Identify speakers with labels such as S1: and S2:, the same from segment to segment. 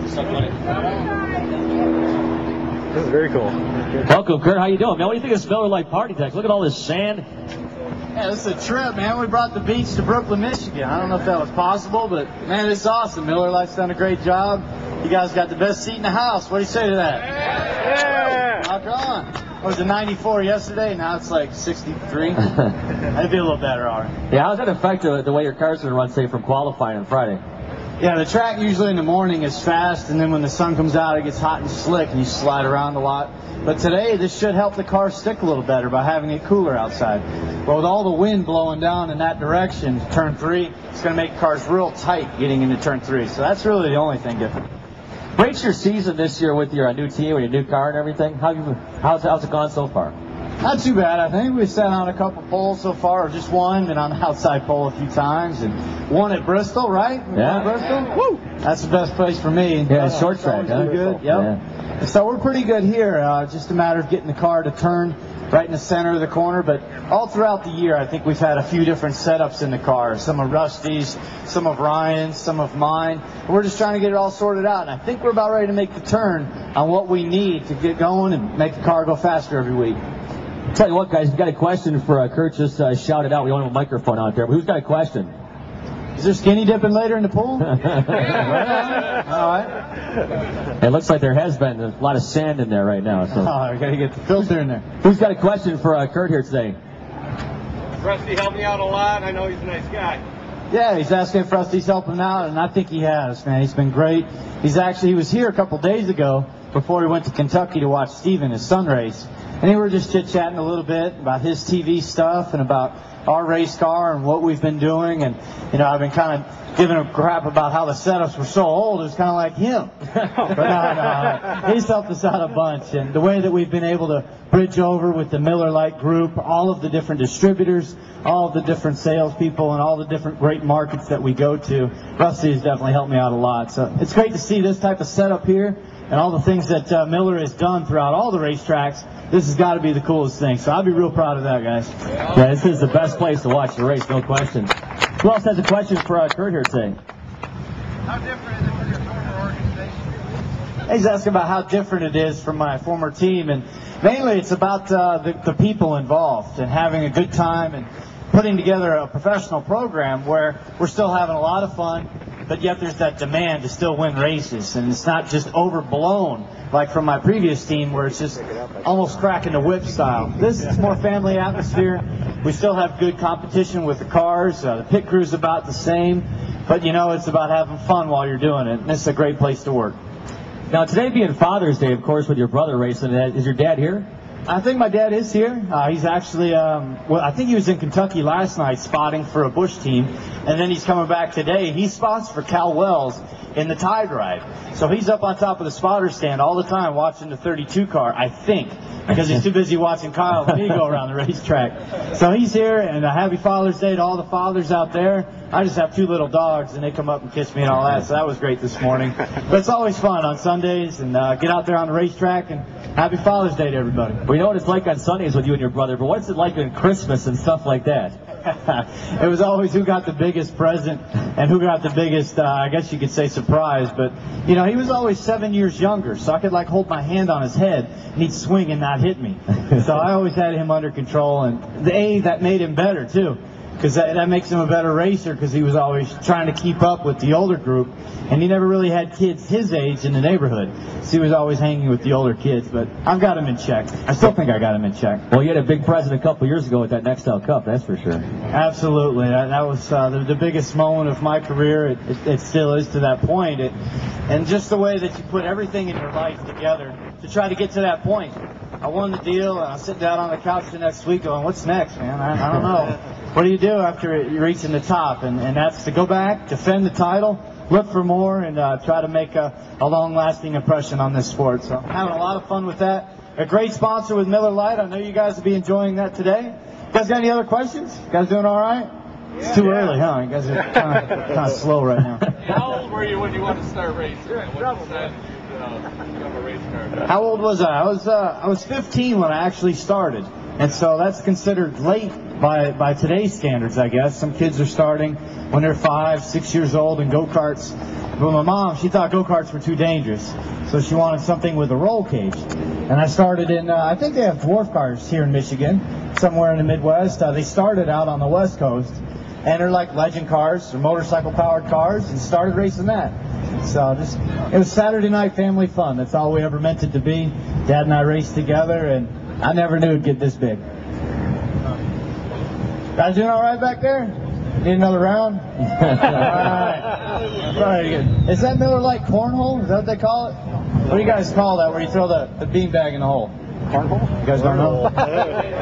S1: This is very cool.
S2: Welcome, Curt. How you doing, man? What do you think of this Miller Lite party deck? Look at all this sand.
S3: Yeah, this is a trip, man. We brought the beach to Brooklyn, Michigan. I don't know if that was possible, but, man, it's awesome. Miller Lite's done a great job. You guys got the best seat in the house. What do you say to that?
S1: Yeah!
S3: Rock on. It was a 94 yesterday. Now it's like 63. That'd be a little better, all right.
S2: Yeah, how does that affect the way your car's going to run, say, from qualifying on Friday?
S3: Yeah, the track usually in the morning is fast, and then when the sun comes out, it gets hot and slick, and you slide around a lot. But today, this should help the car stick a little better by having it cooler outside. But with all the wind blowing down in that direction, turn 3, it's going to make cars real tight getting into turn 3. So that's really the only thing different.
S2: Rate's your season this year with your new team, with your new car and everything. How's it gone so far?
S3: Not too bad. I think we've sat on a couple poles so far, or just one, been on the outside pole a few times, and one at Bristol, right?
S2: Yeah.
S3: Bristol? Woo! That's the best place for me.
S2: Yeah, short track, huh?
S3: Good. Yep.
S2: Yeah.
S3: So we're pretty good here. Just a matter of getting the car to turn right in the center of the corner. But all throughout the year, I think we've had a few different setups in the car. Some of Rusty's, some of Ryan's, some of mine. We're just trying to get it all sorted out. And I think we're about ready to make the turn on what we need to get going and make the car go faster every week.
S2: Tell you what, guys, we've got a question for Curt. Just shout it out. We don't have a microphone out there. But who's got a question?
S3: Is there skinny dipping later in the pool? Right on. All right.
S2: It looks like there has been a lot of sand in there right now. So.
S3: Oh, I got to get the filter in there.
S2: Who's got a question for Curt here today?
S1: Rusty helped me out a lot. I know he's a nice guy.
S3: Yeah, he's asking if Rusty's helping out, and I think he has, man. He's been great. He was here a couple days ago before he went to Kentucky to watch Steven, his son, race. And we were just chit-chatting a little bit about his TV stuff and about our race car and what we've been doing. And, you know, I've been kind of giving him crap about how the setups were so old. It was kind of like him. But no, he's helped us out a bunch. And the way that we've been able to bridge over with the Miller Lite group, all of the different distributors, all of the different salespeople, and all the different great markets that we go to, Rusty has definitely helped me out a lot. So it's great to see this type of setup here and all the things that Miller has done throughout all the racetracks. This has got to be the coolest thing. So I'll be real proud of that, guys.
S2: Yeah, this is the best place to watch the race, no question. Who else has a question for Curt here today?
S1: How different is it from your former organization?
S3: He's asking about how different it is from my former team, and mainly it's about the people involved and having a good time and putting together a professional program where we're still having a lot of fun, but yet there's that demand to still win races, and it's not just overblown like from my previous team where it's just almost cracking the whip style. This is more family atmosphere. We still have good competition with the cars. The pit crew's about the same, but you know, it's about having fun while you're doing it, and it's a great place to work.
S2: Now, today being Father's Day, of course, with your brother racing, is your dad here?
S3: I think my dad is here. He's actually, well, I think he was in Kentucky last night spotting for a Bush team, and then he's coming back today. He spots for Cal Wells in the Tide Ride. So he's up on top of the spotter stand all the time watching the 32 car, I think, because he's too busy watching Kyle and me go around the racetrack. So he's here, and a happy Father's Day to all the fathers out there. I just have 2 little dogs, and they come up and kiss me and all that, so that was great this morning. But it's always fun on Sundays, and get out there on the racetrack, and happy Father's Day to everybody.
S2: We know what it's like on Sundays with you and your brother, but what's it like on Christmas and stuff like that?
S3: It was always who got the biggest present and who got the biggest, I guess you could say, surprise. But, you know, he was always 7 years younger, so I could, like, hold my hand on his head, and he'd swing and not hit me. So I always had him under control, and that made him better, too. Because that makes him a better racer, because he was always trying to keep up with the older group, and he never really had kids his age in the neighborhood, so he was always hanging with the older kids. But I've got him in check. I still think I got him in check.
S2: Well, you had a big present a couple years ago with that Nextel Cup, that's for sure.
S3: Absolutely. That was the biggest moment of my career. It still is to that point. And just the way that you put everything in your life together to try to get to that point. I won the deal, and I'll sit down on the couch the next week going, what's next, man? I don't know. What do you do after you're reaching the top? And that's to go back, defend the title, look for more, and try to make a long-lasting impression on this sport. So I'm having a lot of fun with that. A great sponsor with Miller Lite. I know you guys will be enjoying that today. You guys got any other questions? You guys doing all right? It's too early, huh? You guys are kind of slow right now.
S1: How old were you when you wanted to start racing? What decided you become a race car?
S3: How old was I? I was 15 when I actually started. And so that's considered late by today's standards, I guess. Some kids are starting when they're 5, 6 years old in go-karts. But my mom, she thought go-karts were too dangerous, so she wanted something with a roll cage. And I started in, I think they have dwarf cars here in Michigan, somewhere in the Midwest. They started out on the West Coast, and they're like legend cars or motorcycle-powered cars, and started racing that. So it was Saturday night family fun. That's all we ever meant it to be. Dad and I raced together, and I never knew it'd get this big. Guys doing all right back there? Need another round? All right. Very good. Is that Miller Lite cornhole? Is that what they call it? What do you guys call that where you throw the beanbag in the hole? Cornhole? You guys don't know?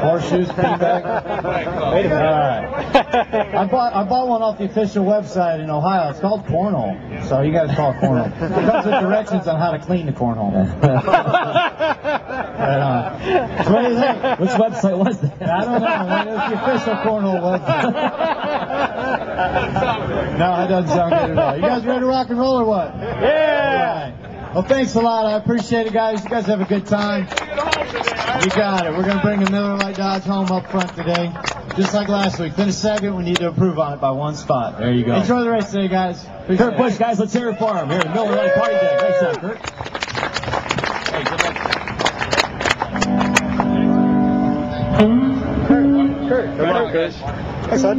S3: Horseshoes, beanbag? Wait a minute. All right. I bought one off the official website in Ohio. It's called cornhole. So you guys call it cornhole. It comes with directions on how to clean the cornhole. Right on. So what do you think?
S2: Which website was that?
S3: I don't know, man. It was the official cornhole website. No, that doesn't sound good at all. You guys ready to rock and roll or what? Yeah! Well, thanks a lot. I appreciate it, guys. You guys have a good time. You got it. We're going to bring the Miller Lite Dodge home up front today. Just like last week. Finished second. We need to improve on it by 1 spot.
S2: There you go.
S3: Enjoy the race today, guys.
S2: Curt Bush, guys, let's hear it for him here at Miller Lite Party Day. Nice job, Curt. Hey, good luck.
S1: Kurt. Good luck, Kurt. Hey, son.